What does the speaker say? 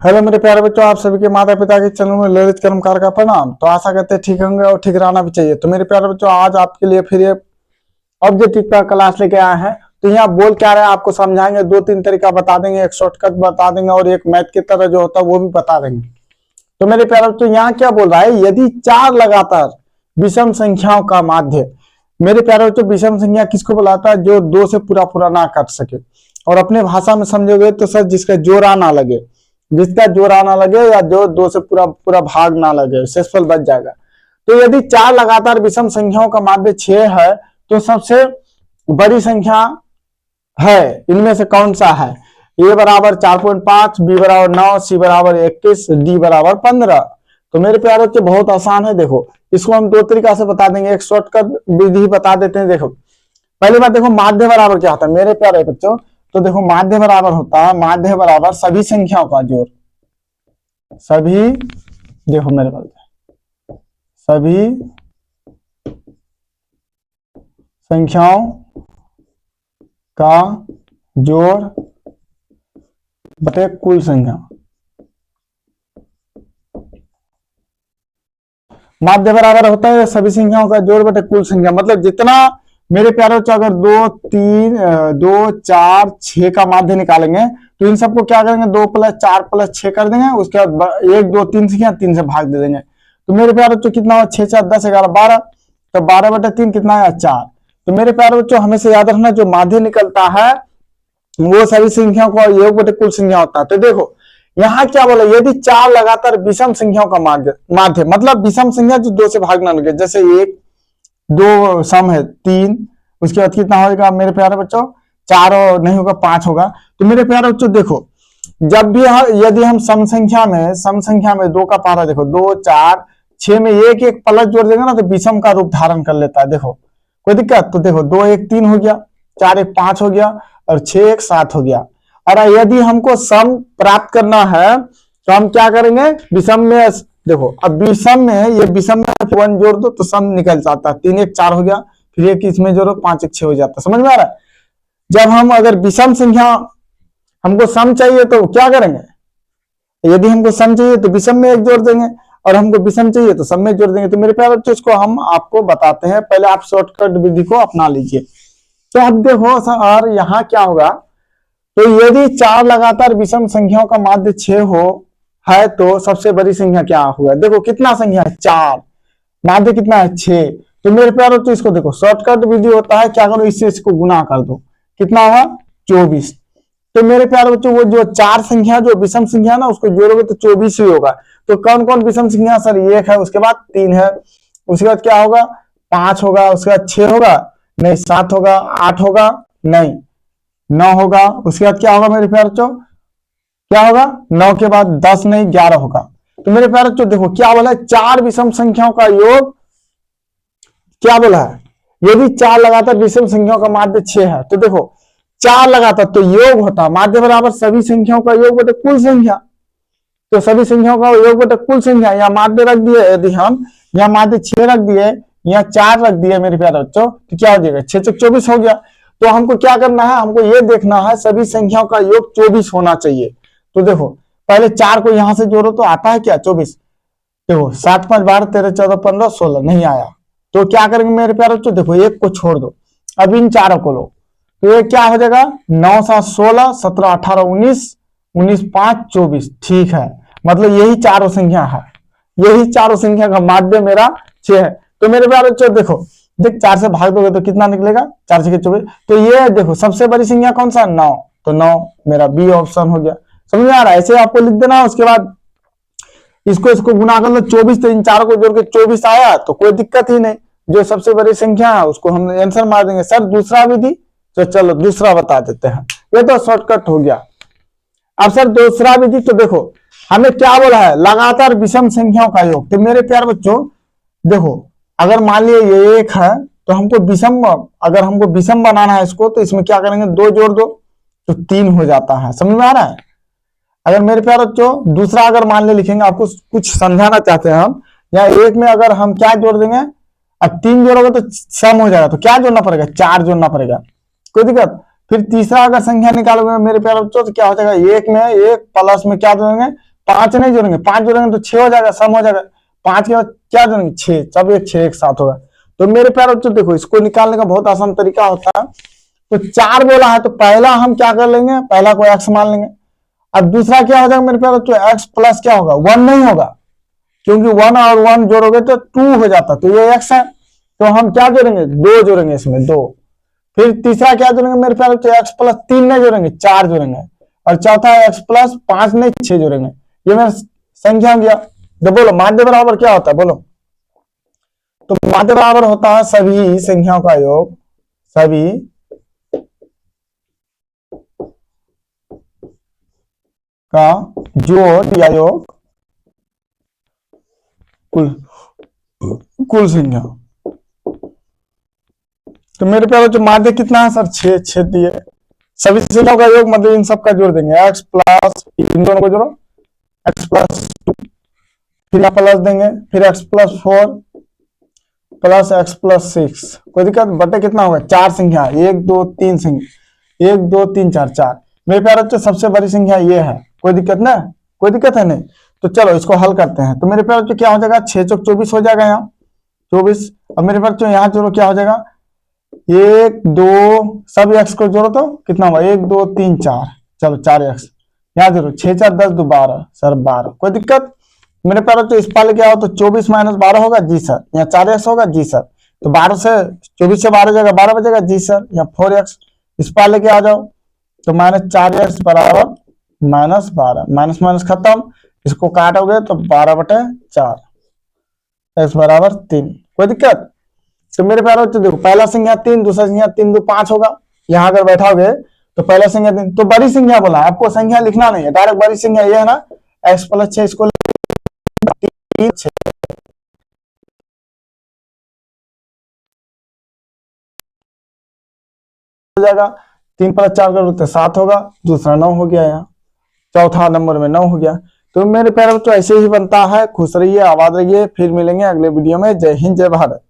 Hello मेरे प्यारे बच्चों, आप सभी के माता पिता के चरणों में ललित कर्मकार का प्रणाम। तो आशा करते हैं ठीक होंगे और ठीक रहना भी चाहिए। तो मेरे प्यारे बच्चों, आज आपके लिए फिर ये ऑब्जेक्टिव का क्लास लेके आए हैं। तो यहाँ बोल क्या रहे हैं आपको समझाएंगे, दो तीन तरीका बता देंगे, एक शॉर्टकट बता देंगे और एक मैथ की तरह जो होता है वो भी बता देंगे। तो मेरे प्यारे बच्चों, यहाँ क्या बोल रहा है, यदि चार लगातार विषम संख्याओं का माध्य। मेरे प्यारे बच्चों, विषम संख्या किसको बुलाता है, जो दो से पूरा पूरा ना काट सके। और अपने भाषा में समझोगे तो सर जिसका जोड़ा ना लगे, जिसका जोड़ा ना लगे या जो दो से पूरा पूरा भाग ना लगे, शेषफल बच जाएगा। तो यदि चार लगातार विषम संख्याओं का माध्य 6 है तो सबसे बड़ी संख्या है इनमें से कौन सा है। ए बराबर 4.5, बी बराबर 9, सी बराबर 21, डी बराबर 15। तो मेरे प्यारे बच्चे बहुत आसान है। देखो इसको हम दो तरीका से बता देंगे, एक शॉर्टकट विधि बता देते हैं। देखो पहली बात, देखो माध्य बराबर क्या होता है मेरे प्यारे बच्चों। तो देखो माध्य बराबर होता है, माध्य बराबर सभी संख्याओं का जोड़। सभी, देखो मेरे पास सभी संख्याओं का जोड़ बटे कुल संख्या। माध्य बराबर होता है सभी संख्याओं का जोड़ बटे कुल संख्या। मतलब जितना मेरे प्यारे बच्चों, अगर 2, 3, 2, 4, 6 का माध्य निकालेंगे तो इन सबको क्या करेंगे, 2 + 4 + 6 कर देंगे। उसके बाद 1, 2, 3 संख्या 3 से भाग दे देंगे। तो मेरे प्यारे बच्चों कितना हुआ, 6, 4, 10, 11, 12। तो 12/3 कितना है, 4। तो मेरे प्यारे बच्चों हमेशा याद रखना, जो माध्य निकलता है वो सभी संख्याओं का योग बटे कुल संख्या होता है। तो देखो यहाँ क्या बोला, यदि चार लगातार विषम संख्याओं का माध्य मतलब विषम संख्या जो दो से भाग ना लगे, जैसे 1, 2 सम है 3, उसके बाद कितना होगा मेरे प्यारे बच्चों, 4 और नहीं होगा 5 होगा। तो मेरे प्यारे बच्चों देखो, जब भी यदि हम सम संख्या में 2 का पारा, देखो 2, 4, 6 में एक एक प्लस जोड़ देंगे ना तो विषम का रूप धारण कर लेता है। देखो कोई दिक्कत, तो देखो 2, 1, 3 हो गया, 4, 1, 5 हो गया और 6, 1, 7 हो गया। और यदि हमको सम प्राप्त करना है तो हम क्या करेंगे, विषम में देखो, अब विषम में ये विषम में 1 जोड़ दो तो सम निकल जाता है। 3, 1, 4 हो गया, फिर एक इसमें जोड़ो 5, 1, 6 हो जाता है। समझ में आ रहा है। जब हम अगर विषम संख्या हमको सम चाहिए तो क्या करेंगे, यदि हमको सम चाहिए तो विषम में 1 जोड़ देंगे और हमको विषम चाहिए तो सम में जोड़ देंगे। तो मेरे प्यारे बच्चों इसको हम आपको बताते हैं, पहले आप शॉर्टकट विधि को अपना लीजिए। तो अब देखो सर यहाँ क्या होगा, तो यदि चार लगातार विषम संख्याओं का माध्य 6 हो है तो सबसे बड़ी संख्या क्या होगा। देखो कितना संख्या है, 4, माध्य कितना है 6। तो मेरे प्यारे तो इसको देखो, शॉर्टकट विधि होता है, क्या करो इससे इसको गुना कर दो, कितना होगा 24। तो मेरे प्यारे बच्चों वो जो चार संख्या जो विषम संख्या ना उसको जोड़ोगे तो 24 ही होगा। तो कौन कौन विषम संख्या, सर 1 है, उसके बाद 3 है, उसके बाद क्या होगा 5 होगा, उसके बाद 6 होगा नहीं, 7 होगा, 8 होगा नहीं, 9 होगा, उसके बाद क्या होगा मेरे प्यारे बच्चों, क्या होगा 9 के बाद 10 नहीं 11 होगा। तो मेरे प्यारे बच्चों देखो क्या बोला है, चार विषम संख्याओं का योग क्या बोला है, यदि चार लगातार विषम संख्याओं का माध्य 6 है तो देखो चार लगातार तो योग होता है माध्य बराबर सभी संख्याओं का योग बटे कुल संख्या। तो सभी संख्याओं का योग बटे कुल संख्या, यहाँ माध्य रख दिए, यदि हम यहाँ माध्य 6 रख दिए, यहाँ 4 रख दिए मेरे प्यारे बच्चों, तो क्या हो जाएगा 6 × 24 हो गया। तो हमको क्या करना है, हमको ये देखना है सभी संख्याओं का योग 24 होना चाहिए। तो देखो पहले 4 को यहां से जोड़ो तो आता है क्या 24। देखो 7, 5, 12, 13, 14, 15, 16 नहीं आया। तो क्या करेंगे मेरे प्यारे बच्चों, देखो एक को छोड़ दो, अब इन चारों को लो, तो ये क्या हो जाएगा 9, 7, 16, 17, 18, 19, 19, 5, 24। ठीक है, मतलब यही चारों संख्या है, यही चारों संख्या का माध्य मेरा 6 है। तो मेरे प्यारे बच्चों देखो, देख 4 से भाग दोगे तो कितना निकलेगा, 4 × 24। तो ये देखो सबसे बड़ी संख्या कौन सा 9, तो 9 मेरा बी ऑप्शन हो गया। समझ में आ रहा है, ऐसे आपको लिख देना। उसके बाद इसको गुना कर लो 24, तो इन चारों को जोड़ के 24 आया तो कोई दिक्कत ही नहीं, जो सबसे बड़ी संख्या है उसको हम आंसर मार देंगे। सर दूसरा विधि, तो चलो दूसरा बता देते हैं, ये तो शॉर्टकट हो गया। अब सर दूसरा विधि, तो देखो हमें क्या बोला है, लगातार विषम संख्याओं का योग। तो मेरे प्यारे बच्चों देखो, अगर मान लिया ये 1 है तो हमको विषम, अगर हमको विषम बनाना है इसको, तो इसमें क्या करेंगे 2 जोड़ दो तो 3 हो जाता है। समझ में आ रहा है। अगर मेरे प्यारे बच्चों दूसरा अगर मान ले लिखेंगे, आपको कुछ समझाना चाहते हैं हम, या 1 में अगर हम क्या जोड़ देंगे, अब 3 जोड़ोगे तो सम हो जाएगा, तो क्या जोड़ना पड़ेगा 4 जोड़ना पड़ेगा, कोई दिक्कत। फिर तीसरा अगर संख्या निकालोगे मेरे प्यारे बच्चों तो क्या हो जाएगा, 1 में 1 प्लस में क्या जोड़ेंगे 5 नहीं जोड़ेंगे, 5 जोड़ेंगे तो 6 हो जाएगा, सम हो जाएगा। 5 के बाद क्या जोड़ेंगे, 6, सब एक 6 एक साथ होगा। तो मेरे प्यारे बच्चों देखो, इसको निकालने का बहुत आसान तरीका होता है। तो 4 बोला है तो पहला हम क्या कर लेंगे, पहला को x मान लेंगे। अब दूसरा क्या हो जाएगा मेरे प्यारे बच्चों, x प्लस क्या होगा, 1 नहीं होगा, क्योंकि 1 और 1 जोड़ोगे तो 2 हो जाता, तो ये x है। तो हम क्या जोड़ेंगे, 2 जोड़ेंगे इसमें, 2। फिर तीसरा क्या जोड़ेंगे मेरे प्यारे बच्चों, x प्लस 3 नहीं जोड़ेंगे, 4 जोड़ेंगे। और चौथा x प्लस 5 नहीं 6 जोड़ेंगे। ये मेरा संख्या हो गया। तो बोलो माध्य बराबर क्या होता है, बोलो। तो माध्य बराबर होता है सभी संख्याओं का योग, सभी का जोड़ या योग, कुल संख्या। तो मेरे प्यारे जो माध्य कितना है सर, 6 6 दिए। सभी संख्याओं का योग मतलब इन सब का जोड़ देंगे, x प्लस, इन दोनों को जोड़ो, x प्लस 2, फिर यहाँ प्लस देंगे, फिर x plus 4 plus x plus 6। कोई दिक्कत, बटे कितना होगा, 4 संख्या, 1 2 3 संख्या, 1 2 3 4 4। मेरे प्यारे बच्चों सबसे बड़ी संख्या ये है, कोई दिक्कत ना, कोई दिक्कत है नहीं। तो चलो इसको हल करते हैं। तो मेरे प्यारे बच्चों क्या हो जाएगा, 6 चौक 24 हो जाएगा, यहाँ 24। अब मेरे प्यारे बच्चों यहाँ जोड़ो, क्या हो जाएगा, 1 2 सब x को जोड़ो तो कितना हुआ, 1 2 3 4, चलो 4x यहाँ जोड़ो, 6 4 10 2 12 सर 12। कोई दिक्कत मेरे प्यारे बच्चों, इस पाले क्या हो तो 24 माइनस 12 होगा, जी सर। यहाँ 4x होगा, जी सर। तो 12 से 24 से 12 जाएगा, 12 बचेगा, जी सर। यहाँ 4x इस पाले के आ जाओ, तो माइनस 4x बराबर माइनस 12, माइनस माइनस खत्म, इसको काटोगे तो 12/4, x बराबर 3। कोई दिक्कत। तो मेरे प्यारे बच्चों देखो, पहला संख्या 3, दूसरा संख्या 3 2 5 होगा। यहाँ अगर बैठाओगे तो पहला संख्या 3, तो बड़ी संख्या बोला, आपको संख्या लिखना नहीं है, डायरेक्ट बड़ी संख्या ये है ना, x प्लस 6, इसको 3 6 हो जाएगा, 3 प्लस 4 करोगे तो 7 होगा, दूसरा 9 हो गया, यहाँ चौथा नंबर में 9 हो गया। तो मेरे प्यारे बच्चों ऐसे ही बनता है। खुश रहिए, आबाद रहिए, फिर मिलेंगे अगले वीडियो में। जय हिंद, जय भारत।